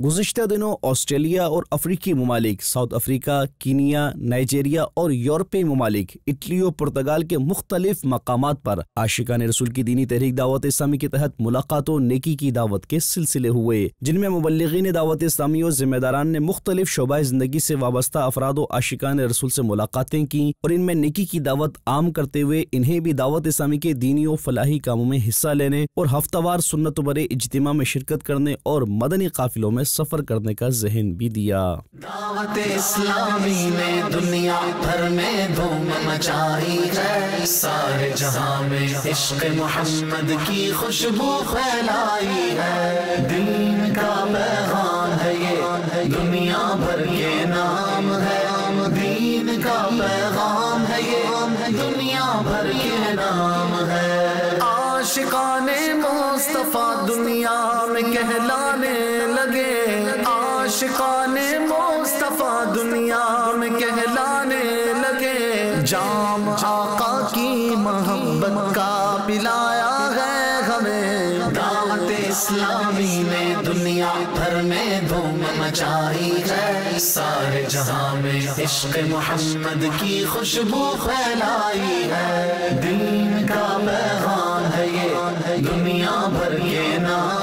گزشتہ دنوں آسٹریلیا اور افریقی ممالک ساؤتھ افریقہ، کینیا، نائجیریا اور یورپی ممالک اٹلی اور پرتگال کے مختلف مقامات پر عاشقان رسول کی دینی تحریک دعوت اسلامی کے تحت ملاقات و نیکی کی دعوت کے سلسلے ہوئے، جن میں مبلغین دعوت اسلامی اور ذمہ داران نے مختلف شعبۂ زندگی سے وابستہ افراد و عاشقان رسول سے ملاقاتیں کی اور ان میں نیکی کی دعوت عام کرتے ہوئے انہیں بھی دعوت اسلامی کے دینی و فلاحی کاموں میں حصہ لینے اور ہفتہ وار سنت برے اجتماع میں شرکت کرنے اور مدنی قافلوں میں سفر کرنے کا ذہن بھی دیا۔ دعوت اسلامی نے دنیا بھر میں دھوم مچائی ہے، سارے جہاں میں عشق محمد کی خوشبو پھیلائی ہے، دین کا پیغام ہے یہ دنیا بھر کے نام ہے، دین کا پیغام ہے یہ دنیا بھر کے نام ہے۔ عاشقان مصطفیٰ دنیا میں کہلانے لگے، عاشقان مصطفیٰ دنیا میں کہلانے لگے، جام آقا کی محبت کا پلایا ہے ہمیں۔ دعوت اسلامی نے دنیا بھر میں دھوم مچائی ہے، سارے جہاں میں عشق محمد کی خوشبو پھیلائی ہے، دین کا پیغام ہے یہ دنیا بھر کے نام